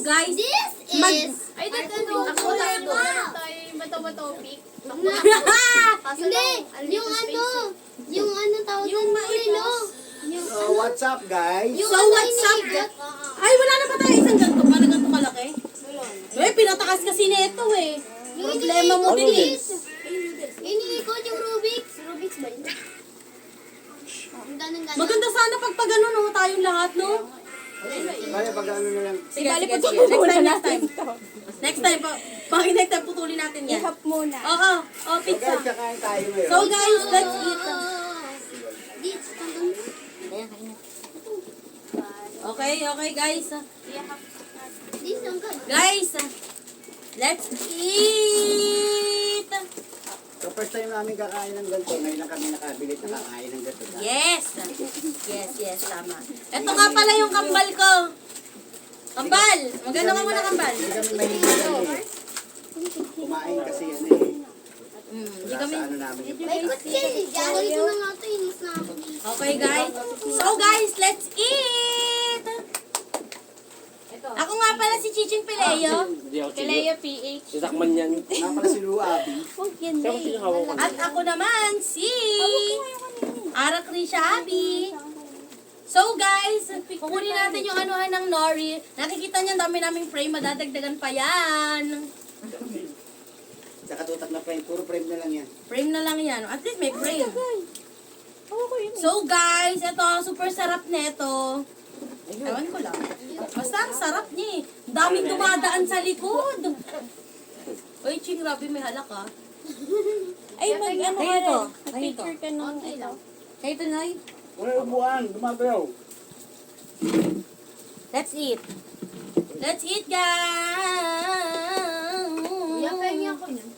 guys, This is... Ay, nagtanong Ako ko lang tayo. ba? Tayo bato-topic. Hindi, yung ano, yung ano tawag Yung doon, maipos. no? Yung So, what's up, guys? yung So, ano, what's up? iniigat. Ay, wala na ba tayo isang ganito? Parang ganito kalaki? Eh, pinatakas kasi nito eh. Yung Problema mo din eh. Iniikot yung Rubik's. Rubik's ba yun? Ang ganun-ganun. Maganda sana pag pag-ano no, tayong lahat no? Kaya pag ano na lang. Sige, sige, sige. Next time. Next time, bakit next time putulin natin yan? Ihap muna. Oo, So, pizza. guys, kakain tayo ngayon. So guys, let's eat. This, Okay, okay guys. this ang ganun. Guys, let's eat. So, first time namin kakain ng ganito. Ngayon lang kami nakabili at nakakain ng ganito. Yes. Yes, tama. Ito nga pala yung kambal ko. Kambal! Magano ka muna kambal? Hindi kami mahilig eh. Kumain kasi yan eh. Hindi Wala kami... sa ano namin. May kutsil. Ganito na nga ito. Inis na ako. Okay guys. So guys, let's eat. Ako nga pala si Chiching Pileo. Kaleo PH. Isakman yan. Nga pala si Lu Abi. Huwag yan Kaya kasi hawak ko. At ako naman si Ara Krisha Abi. So guys, kukunin natin yung anuhan ng nori. Nakikita niyo ang dami naming frame, madadagdagan pa yan. Tsaka tutak na frame. Puro frame na lang yan. Frame na lang yan. At least may frame. Hawak ko yun. So guys, ito, super sarap neto. Ewan ko lang. Basta ang sarap niya eh. Daming dumadaan sa likod. Uy, Ching, Robby, may halak ah. Ay, mag-ano ka Ito. rin. Picture ka nung ito. Kayo tunay? Wala ubuan. Gumagayaw. Let's eat. Let's eat, guys! Yapay ako niyan.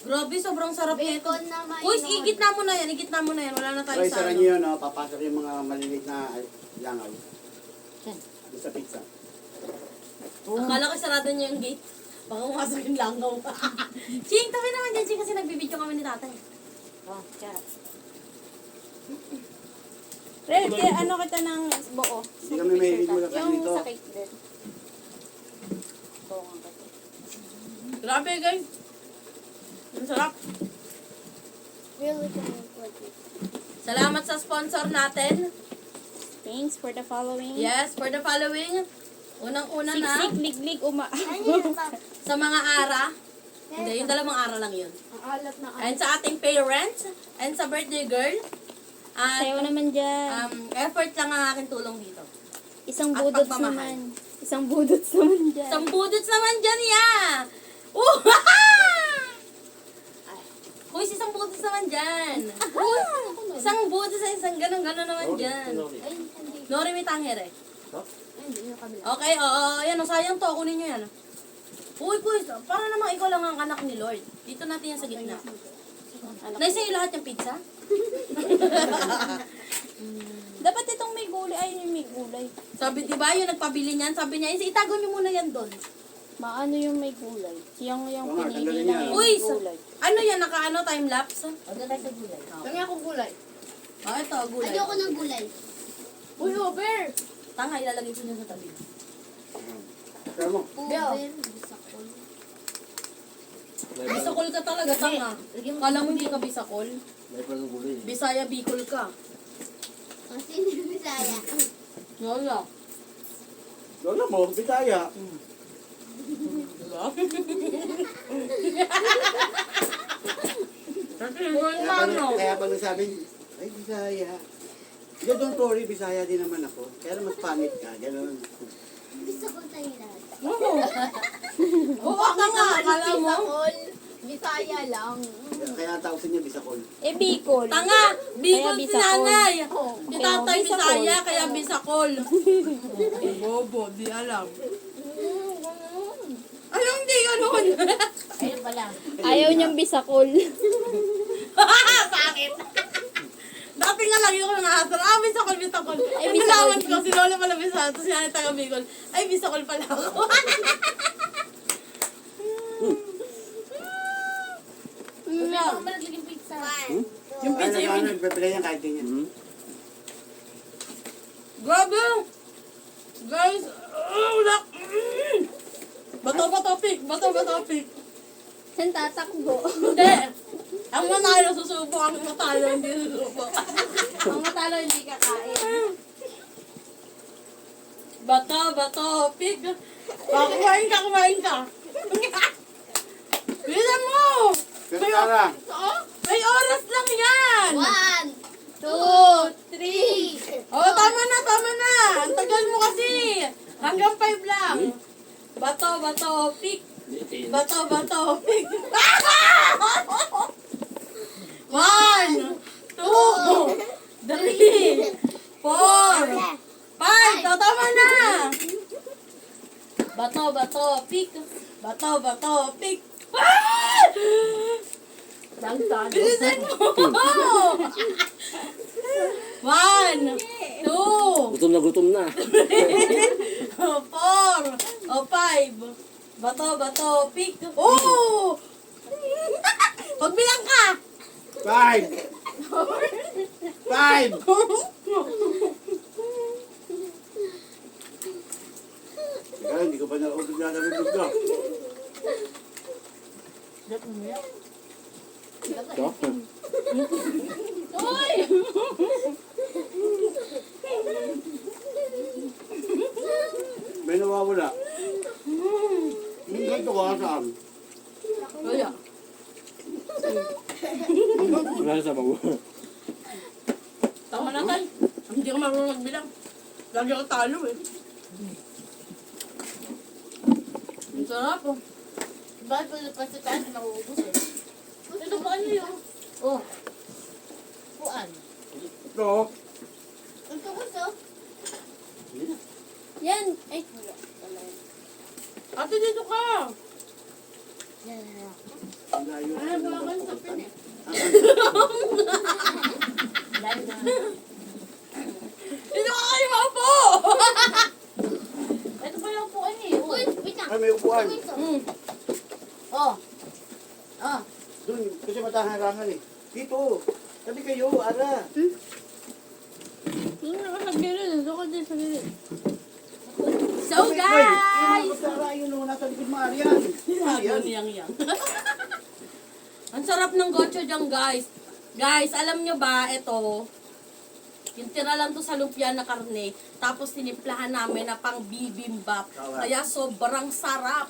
Grabe, sobrang sarap nito. Bacon na may... Uy, igit na mo na yan. Igit na mo na yan. Wala na tayo So, sa isara ano. nyo yun, oh. Papasok yung mga maliliit na langaw. Doon sa pizza. Akala ko sarado niya yung gate. Baka umasok yung langaw. Ching, tabi naman dyan, Ching, kasi nagbibidyo kami ni tatay. Oh, charot. Red, kaya ano kita ng buo. Hindi kami mahilig mo lang kayo Yung nito. sa cake din. Grabe, guys. Ang sarap. Really good. Salamat sa sponsor natin. Thanks for the following. Yes, for the following. Unang-una na Siksik, liglig, uma. Ano yun pa? sa mga ara. Hindi, yung dalawang ara lang yun. Ang alat na And sa ating parents, and sa birthday girl. At Sayo naman dyan. effort lang ang aking tulong dito. Isang at budots pagmamahal. naman. Isang budots naman dyan. Isang budots naman dyan, ya! Uy, isang budots naman dyan. Isang budots sa isang ganun-ganun naman dyan. Ay, hindi. Nori may tangere. Hindi, yung kabila. Okay, oo, yan, sayang to, kunin nyo yan. Uy, para namang ikaw lang ang anak ni Lord. Dito natin yan sa gitna. Naisa yung lahat yung pizza? Dapat itong may gulay. Ay, yung may gulay. Sabi, di ba, yung nagpabili niyan, sabi niya, itago nyo muna yan doon. Maano yung may gulay? Yung Oo nga, pinili tanggalin na yan. yung Uy, may gulay. ano yan, naka-ano, time-lapse? Huwag na tayo sa gulay. Kami ako gulay. Ito, gulay. Ayoko ng gulay. Uy, over! Tanga, ilalagay ko niya sa tabi. Kaya mo. Uber, bisakol. Bisakol ka talaga, tanga. Kala mo hindi ka Bisakol? May pa ng gulay. Bisaya, Bicol ka. Ang sino yung Bisaya? Wala. Lola mo, Bisaya. Kaya pag nasabi, ay Bisaya. Yeah, don't worry, Bisaya din naman ako. Kaya mas pangit ka, gano'n. Bisakol tayo lahat. Oo, tanga. Kala mo? Bisaya lang. Kaya ang tawag sa inyo, Bisakol. Eh, Bicol. Tanga! Bicol Kaya si Bisakol. nanay. Oh. Si Kaya tatay Bisakol. Bisaya, kaya Bisakol. Bobo, di alam. Ano hindi ganun? Ayun pala. Ayaw niyang bisakol. Sakit. Dati nga lagi ko nang asar. Bisakol, Bisakol. Ay, Bisakol. nalaman ko, si Lola pala Bisakol. Tapos si nanay taga Bicol. Ay, Bisakol pala ako. Yung pizza, yung Ano, nagpapilay yan kahit ganyan. Grabe! Guys, wala. Bato, pick. Saan tatakbo? Hindi. Ang manalo susubo, ang matalo hindi susubo. Ang matalo hindi kakain. Bato, pick. Kumain ka. Bilisan mo! Pero Tara, May oras lang yan! 1, 2, 3. Oh, tama na. Ang tagal mo kasi. Hanggang 5 lang. Bato, pick. Bato, pick. 1, 2, 3, 4, 5. Tama na. Bato, pick. Bato, pick. Bilisan mo! 1, 2, Gutom na. 4, o 5. Bato, pick. Oh! Pagbilang ka! 5! Teka, hindi ko pa naubos na nabibig ko. Uy! May nawawala. Yung ganito ka saan? Kaya. Wala sa bago. Tama na tayo. Hindi ka marunong magbilang. Lagi ako talo eh. Ang sarap oh. Bakit pa sa taas nauubos eh? Ito pa ano yun? Oh. Puan. Ito. Ang tungkol sa? Yan. Ay, wala. Wala yan. Ate, dito ka! Yan. Ang layo. Ay, baka sa pin eh. Dahil na. Dito ka kayo maupo! Ito pa lang puan eh. Uy, wait lang. Ay, may upuan. Hmm. Oh. Oh. Doon, kasi mataharangan eh. Dito. Sabi kayo, Ara. Yung nasa gilid. Doon ka din sa gilid. So guys! Yung Ara, yun o, nasa likod mo, Arian. Yan, yang. Ang sarap ng gocho dyan, guys. Guys, alam nyo ba, ito, yung tira lang to sa lumpia na karne, tapos tinimplahan namin na pang bibimbap. Sarap. Kaya sobrang sarap.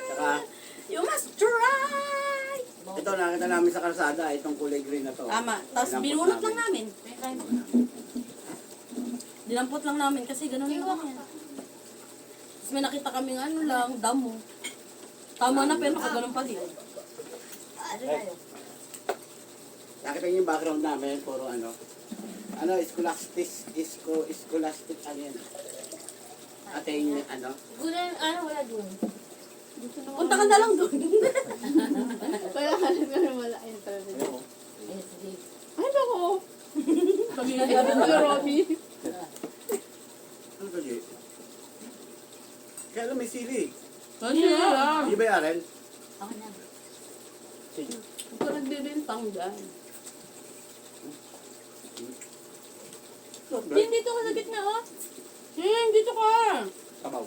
Saka, You must try! ito nakita namin sa kalsada, itong kulay green na to. Tama. Tapos Dinampot binunot lang namin. namin. Dinampot lang namin kasi ganun lang yan. Tapos may nakita kaming ano lang, damo. Tama na, pero nakaganon pa din. Ano tayo? Nakita niyo yung background namin, puro ano, scholastic, ano yan. Ating, ano, Wala dun. Punta ka na lang doon. Wala ka na wala. Ayun talaga. Ayoko. Eh, sige. Ay, ako. Kami na Ano, Robby? ano to, Jay? Kaya alam, may sili. Ano yan? Hindi ba yung Arel? Ako na. Sige. Ito nagbibintang dyan. Din, dito ka sa gitna, oh. Dito ka. Sabaw.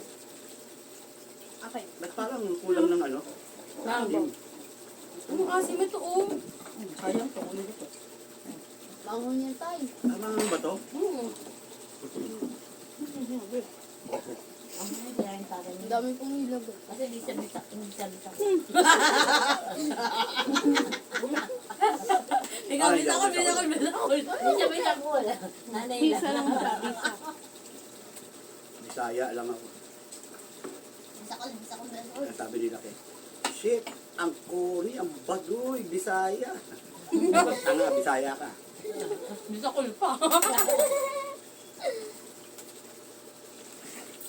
Okay. Ba't parang kulang ng ano? Nang. Ano kasi may to, oh. Sayang to, ulit ito. Bangon yan tayo. Tama nga ba to? Ang mga kailangan para Ang niya. dami kong ilog. Kasi di sabita. Ikaw, bisa ko. Di sabita ko wala. Nanay Isa lang. lang siya. Isa. Bisaya lang ako. Bisa ko. Kaya sabi nila kay, shit, ang kuni, ang baduy, Bisaya. Tanga, Bisaya ka. Bisa ko pa.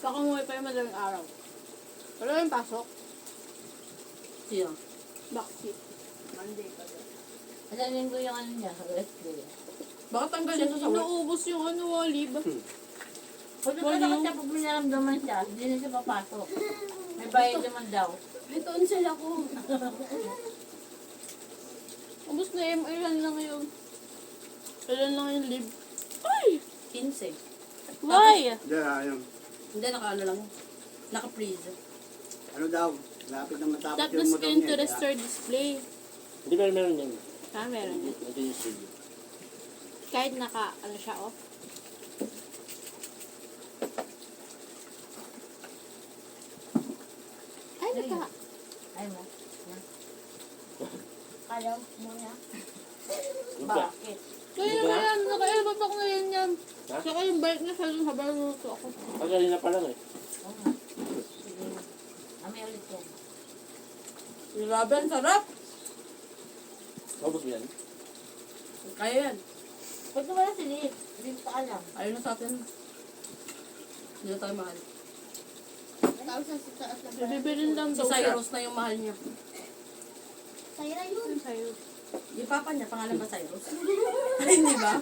Kakanguhay pa yung madaling araw. Wala yung pasok. Siya. Backseat. Monday pa din. Asanin ko yung ano niya. Rest day. Baka tanggal yan sa sawit. Inuubos yung ano, Walib. Kung nagkakaroon siya, pag binaramdaman siya, hindi na siya papasok. May bayad naman daw. May tonsil ako. Ubus na yung ilan lang ngayon. Ilan lang yung live. Ay! 15. Why? Hindi, ayun. Hindi, naka-ano lang. Naka-freeze. Ano daw, Lapit na matapos Tap the yung motor screen niya. to eh. restore display. Hindi pa meron yan. Meron yun. Ito yung studio. Kahit naka, ano siya, off. Ay, naka. Ay mo. Kaya mo na. Lupa. Bakit? Kaya naman yan, naka-elbap ako ngayon yan. Ha? Saka yung bike na sa dun habang nuluto ako. Pagkalina pa lang eh. Oo nga. Sige. Amay ulit yan. Grabe, ang sarap. Maubos mo yan. Kaya yan. Pag wala si Liz, hindi ko alam. Ayun na sa atin. Hindi na tayo mahal. Tapos sa taas na pala. Bibirin lang Si daw. Cyrus na yung mahal niya. Sayra yun. Yung sa'yo. Yung papa niya, pangalan ba Cyrus? Ay, hindi ba?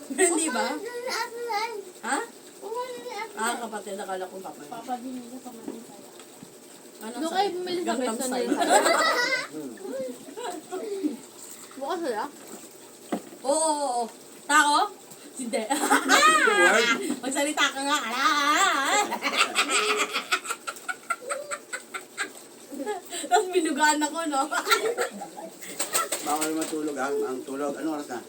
Hindi ba? Ha? Ah, kapatid, akala kong papa niya. Papa din nila pamatin sa'yo. Ano Doon kayo bumili sa Gangnam beso Style. nila. Bukas sila? Oo. Tako? Hindi. Magsalita ka nga. Tapos binugaan ako, no? Bawal matulog ha. Ang tulog. Ano oras na?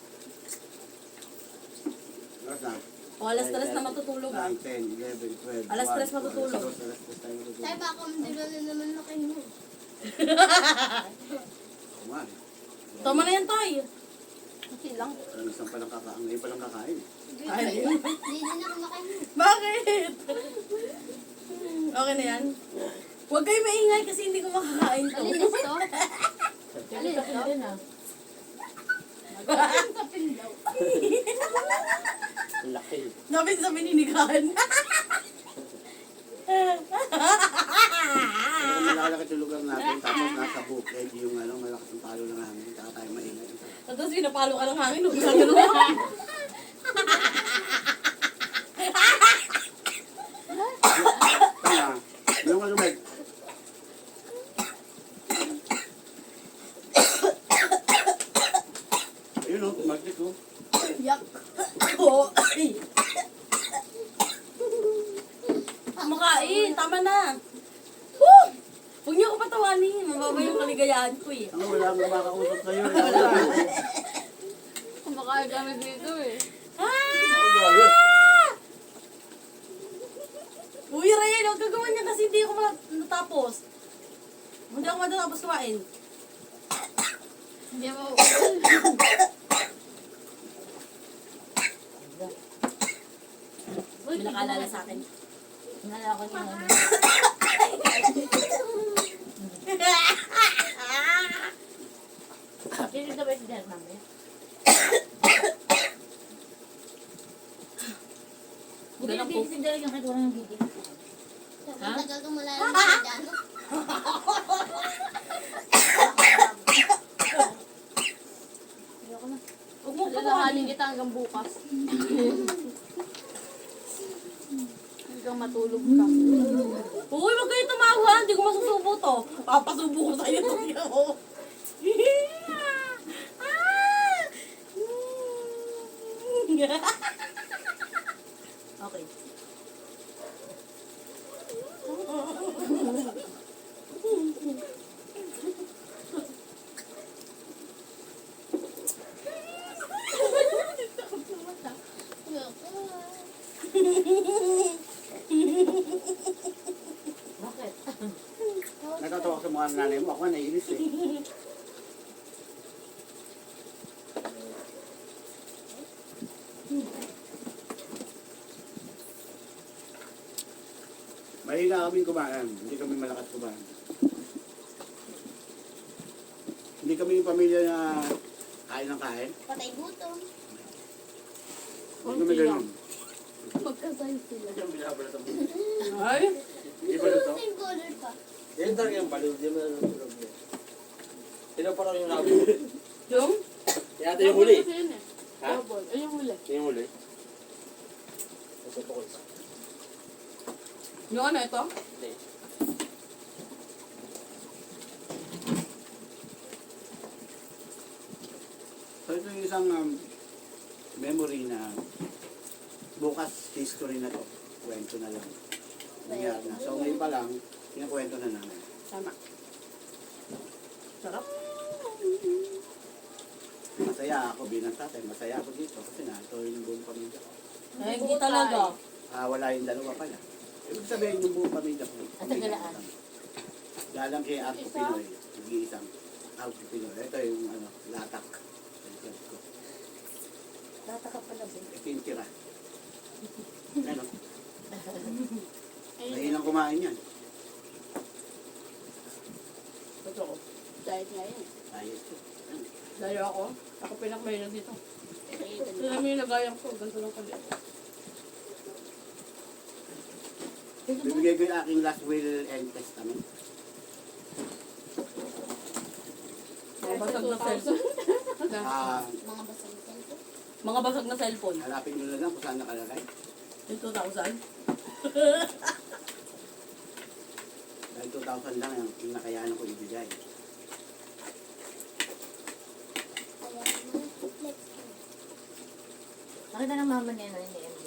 Oras na? O, alas 3 na matutulog, ah. 9, 10, 11, 12. Alas 3 matutulog. Alas 3 tayo matutulog. Tay, baka mandilo na naman na kayo. Oo nga eh. Tama na yan, Toy. Kasi lang. Ano saan palang kakain? Ngayon palang kakain. Ay, Hindi din ako makain. bakit? Okay na yan? Huwag kayo maingay kasi hindi ko makakain to. Alinis to? Alin ka din ah. Ang laki. Napin sa bininigaan. Pero malalaki tulugan natin. Tapos nasa bukid yung ano, malakas ang palo ng hangin. Kaya tayo maingat. Tapos pinapalo ka ng hangin. Huwag ka gano'n. Tama. Yung malumig. Ayun o, magdik o. Yak. Oo. Ay. Makain. Tama na. Woo! Huwag niyo ako patawanin. Mababa yung kaligayahan ko eh. Ang wala akong makakausap sa'yo. Kumakain kami dito eh. Ah! Uy, Ryan, huwag gagawa niya kasi hindi ako natapos. Hindi ako matatapos kumain. Hindi mo. May nakalala sa akin. Nalala ko niya ano. Sino na ba si Dad mamaya? Buti Ganun po. nagigising talaga yung kahit walang nagigising. Ha? Tagal kang malalang dyan. Ayoko na. Huwag mo Lalahanin patawanin. kita hanggang bukas. Hanggang matulog ka. Uy, wag kayo tumawa. Hindi ko masusubo to. Papasubo ko sa'yo to. Tingnan mo. Okay. Bakit? Natatawa ko sa mukha ng nanay mo. Ako naiinis eh. Mahina kaming kumain. Hindi kami malakas kumain. Hindi kami yung pamilya na kain ng kain. Patay gutom. Hindi kami ganun. Magkasay sila. Ay. Iba na to. Same color pa. Yan talaga yung baliw. Di mo na tulog niya. Sino pa raw yung labo? Yung? Yan ito yung huli. Kasi yun eh. Ha? Double. Ay, yung huli. Yung huli. Ito po ko isa. Yung ano ito? Hindi. So ito yung isang memory na bukas history na to. Kwento na lang. Nangyari na. So ngayon pa lang, kinakwento na namin. Tama. Sarap. Masaya ako bilang tatay. Masaya ako dito kasi ito yung buong pamilya ko. Eh, hindi talaga. Wala yung dalawa pala. Ibig sabihin yung buong pamilya ko. At nagalaan. Galang kay Arco Pinoy. Nag-iisang Arco Pinoy. Ito yung latak. Ko. Tataka pala ba? Ito yung tira. Ano? Mahinang kumain yan. Ito ko. Diet nga yan. Ayos ko. Dahil ako. Ako pinakmahilan dito. Ito namin yung lagayan ko. Ganito lang kali. Bibigay ko yung aking last will and testament. Mga basag na cellphone. Mga basang cellphone. Mga basag na cellphone. Hanapin nyo na lang kung saan nakalagay. Yung 2,000. Dahil 2,000 lang yung nakayanan ko ibigay. Kaya mga let's go. Nakita ng mama niya na ni MJ.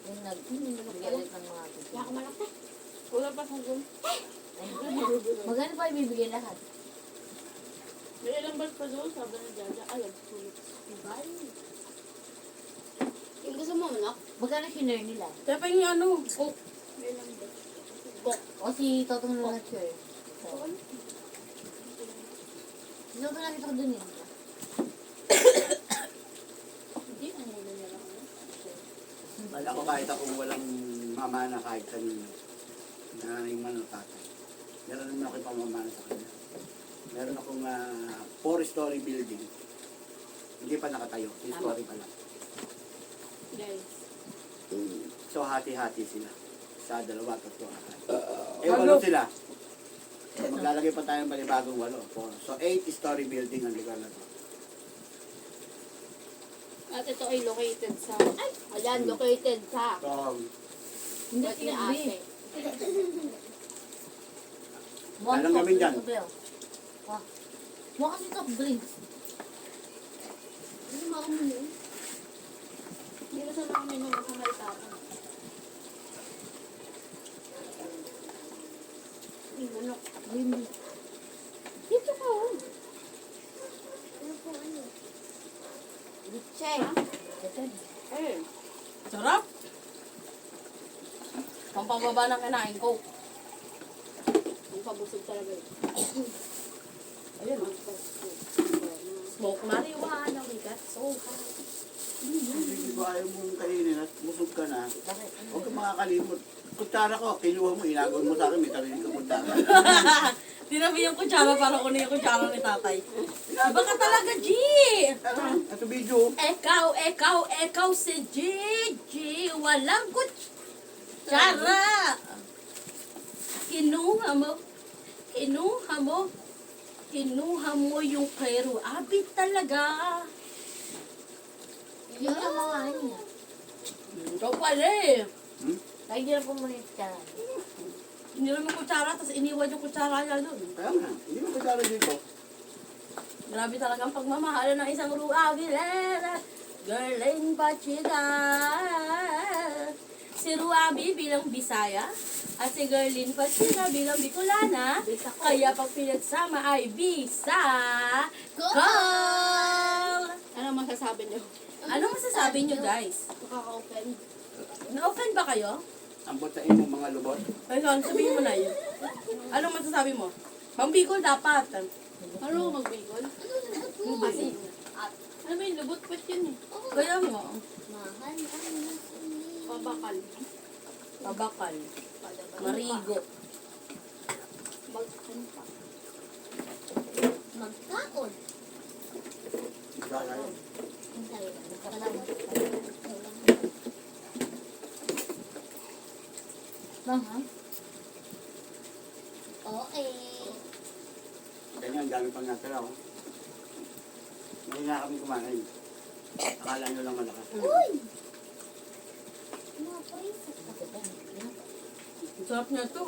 Yung nagbigay ulit ng mga tito. Kaya ako malaki. Wala pa hanggang. Magkano pa ibibigay lahat? May ilang bal pa doon. Sabi ni Jaja. Alam. Bye. Yung gusto mo, anak? Magkano shinare nila? Kaya pa yung ano. Oh, May lang ba? O si Totong na nag-share? Sino ba nakita ko dun eh? Hindi, ano na niya lang. Wala ko kahit akong walang mamana kahit kanina. Nanay man o tatay. Meron naman ako ipamamana sa kanya. Meron akong 4-story building. Hindi pa nakatayo. 3-story pa lang. Guys. So hati-hati sila. Sa 2, 3, 4. Walo sila. So, maglalagay pa tayo ng panibagong 8. So 8-story building ang lugar na to. At ito ay located sa... Ay! Ayan, located sa... So, Hindi Ba't ni sinabi. ate? Alam namin dyan. Mukha kasi top drinks. Ano mga mo yun? Hindi na sana kami nung may tapon. Ibunok. Hindi. Dito ka oh. Ano po ano? Litche. Eh. sarap. Pampababa ng kinain ko. Ang pabusog talaga eh. Ayun. Smoke marijuana. We got so high. Hindi ko ayaw mong kainin at busog ka na. Bakit? Huwag ka makakalimot. Kutsara ko, kiluha mo, inagaw mo sa akin, may sarili ka kutsara. Tinabi yung kutsara para kunin yung kutsara ni tatay. Iba ka talaga, G! Ito video. Ikaw si Gigi. Walang kutsara. Kinuha mo yung Peru. Abit talaga. Yun ang mga ano niya. Ikaw pala eh. Lagi na po muna yung tiyan. Iniram yung kutsara, tapos iniwan yung kutsara niya doon. Kaya nga, hindi mo kutsara dito. Grabe talagang pagmamahal ng isang Rua Vilera. Girling Pachida. Si Ruabi bilang Bisaya at si Girlin Pachida bilang Bicolana. Kaya pag pinagsama ay Bisa. Call! Ano masasabi niyo? Anong masasabi nyo guys? Nakaka-open. Na-offend ba kayo? Ambot sa inyo mga lubot. Ay, son, sabihin mo na yun. Anong masasabi mo? Pang Bicol dapat. Ano magbigol? Kasi, Ano ba yung lubot pwet yun eh? kaya mo, Mahal ang nasuli. Pabakal. pabakal, marigo. Bagkan pa. Magkakon. Kaya Ang talaga. Nagkakalaman. Bang, ha? Okay. Kanya ang dami pang natira oh. Mahina kami kumain. Akala nyo lang malakas. Uy! Mga priso. Ang sarap niya to.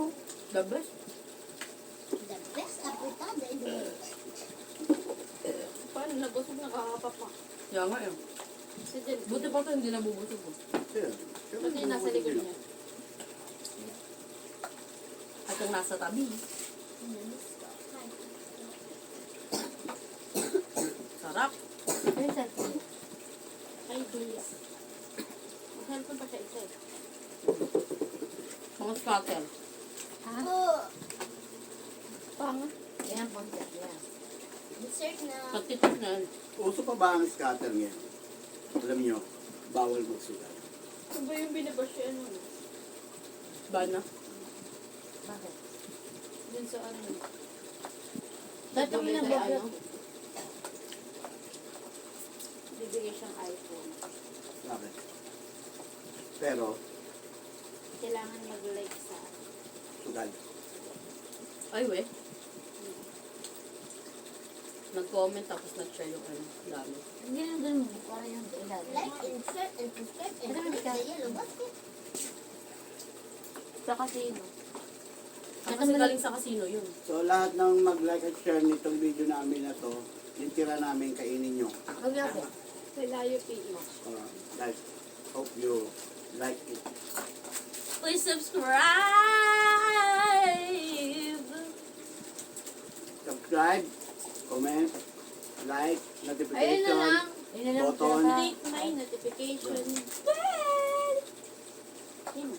The best. The best apritada in the world. Paano nabusog nakakapa pa? Kaya nga eh. Si Jen. Buti pa ito hindi nabubusog ko. Sure. Ba't yung nasa likod niya? At yung nasa tabi. Sarap. Ano yung cellphone? Ay, bilis. Ang cellphone pa siya isa eh. Mga scatter. Pangat. Yan ang pang-chat yan. Dessert na. Pagtitik na yan. Uso pa ba ang scatter ngayon? Alam nyo, bawal magsulat. Ano ba yung binabash siya ano? Bana. Bakit? Dun sa ano. Dati kami nag-vlog. Bibigay siyang iPhone. Bakit? Pero, Kailangan mag-like sa sugal. Ay, we. Nag-comment tapos nag-share yung ano. Dami. Hindi lang dun mo. Para yung ilalim. Like and share and subscribe and click the yellow button. sa casino. Kasi galing sa casino yun. So lahat ng mag-like at share nitong video namin na to, yung tira namin kainin nyo. Huwag ako. Pelayo PE. Guys, hope you like it. Please subscribe! Subscribe, comment, like, Ayun notification, na lang. Yun na lang Button. talaga. Click my notification. Ayun.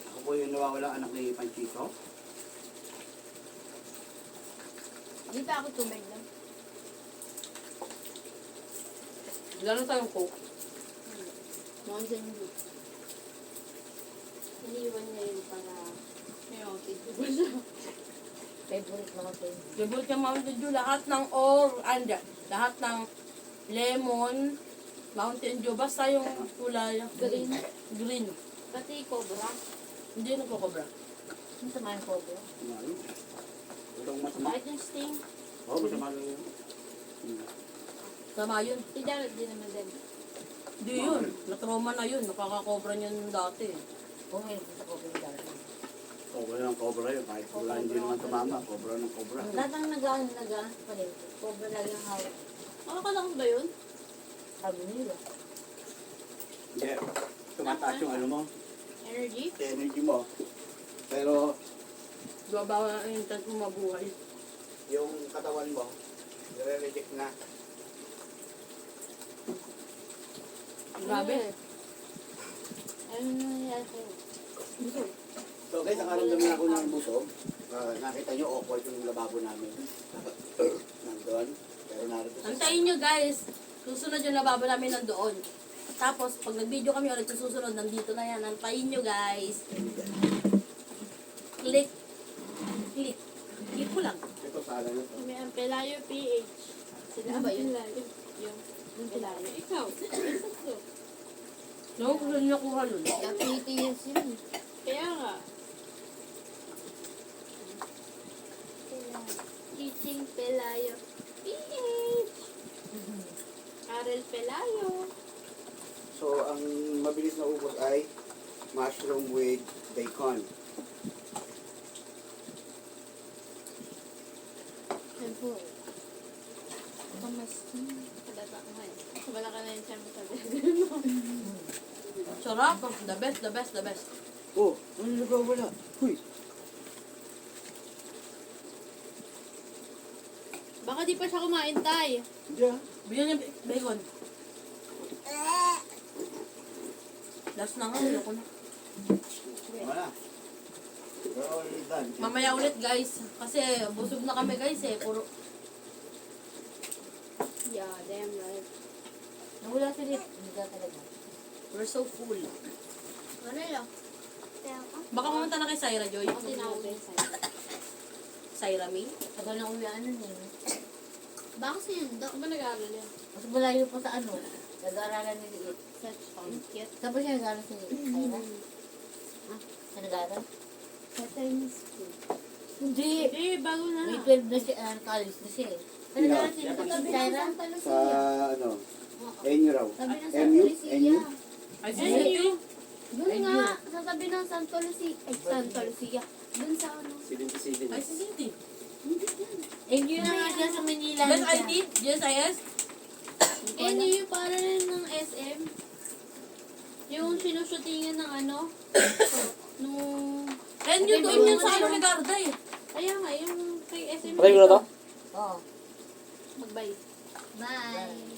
Ako po yung nawawalang anak ni Panchito. Di ba ako tubig lang? Gano'n tayong coke. Mountain Dew. Iniwan niya yun para may outfit ko siya. Favorite mga thing. Favorite yung Mountain Dew. Lahat ng lahat ng lemon, Mountain Dew. Basta yung kulay. Green. Green. Pati cobra. Hindi nagkakobra. Ano sa mga kobo? Ano? Itong masama. Kahit yung sting. Oo, masama lang yun. Tama yun. Si Jared din naman din. Hindi yun. Na-trauma na yun. Nakakakobra niyan dati. Kung ngayon sa kobo yung darating. Cobra ng cobra yun. Kahit wala hindi naman tumama. Cobra ng cobra. Lahat ng nagaan sa palengke. Kobo lagi ang hawak. Nakakalakas ba yun? Sabi nila. Hindi. Tumataas yung ano mo. Energy? Energy mo. Pero Babawa ang intent mo mabuhay. yung katawan mo, nire-reject na. Grabe. Ano nangyayari sa'yo? So guys, nakaramdaman ako ng busog. Nakita nyo, awkward yung lababo namin. Nandun. Pero narito sa... Antayin nyo guys. Susunod yung lababo namin nandoon. Tapos, pag nag-video kami ulit sa susunod, nandito na yan. Antayin nyo guys. Click. Click. Click ko lang. Ito sa alam nito. May ang Pelayo PH. Sila Ano ba yun? Pelayo. Yung Pelayo. Ikaw. Sakto. No, kung saan nyo kuha nun. Activity years yun. Kaya nga. Teaching Pelayo. PH. Arel Pelayo. So, ang mabilis na ubos ay mushroom with bacon. Siyempre. Kadata mo eh. Wala ka na yung champ sa Sarap. The best, the best, the best. Oh, ano nagwawala? Huy! Baka di pa siya kumain, Tay. Hindi ah. Bigyan niya bacon. Last na nga, ayoko na. Wala. We're all done. Mamaya ulit guys. Kasi busog na kami guys eh. Puro... Yeah, damn right. Nawala si Rick. Hindi ka talaga. We're so full. Ano lang? Baka pumunta na kay Syra Joy. Ako tinawag ko yung sa'yo. Syra May. Tagal na uwian nun eh. Baka si Yundo. Ano ba nag-aaral yan? Mas malayo pa sa ano. Nag-aaralan ni Liit. Such cute. Tapos siya nag-aaral si Kyra. Siya nag-aaral? Sa Chinese school. Hindi. Hindi, bago na. May 12 na siya. College na siya eh. Siya nag-aaral si Kyra. Sa ano, NU raw. Sabi ng MU? Santa Lucia. Ay, Ay, sige. you. Doon nga, sa tabi ng Santa Lucia. Ay, Santa Lucia. Doon sa ano. Silin-silin. Ay, si Cindy. Eh, yun na nga siya sa Manila. Best IT? GSIS? Eh, yung para rin ng SM. Yung sinushootingan ng ano, nung And yun, doon yun sa ano ni Garda eh. Kaya nga, yung kay SM. Patay ko na to? Oo. Mag-bye. Bye.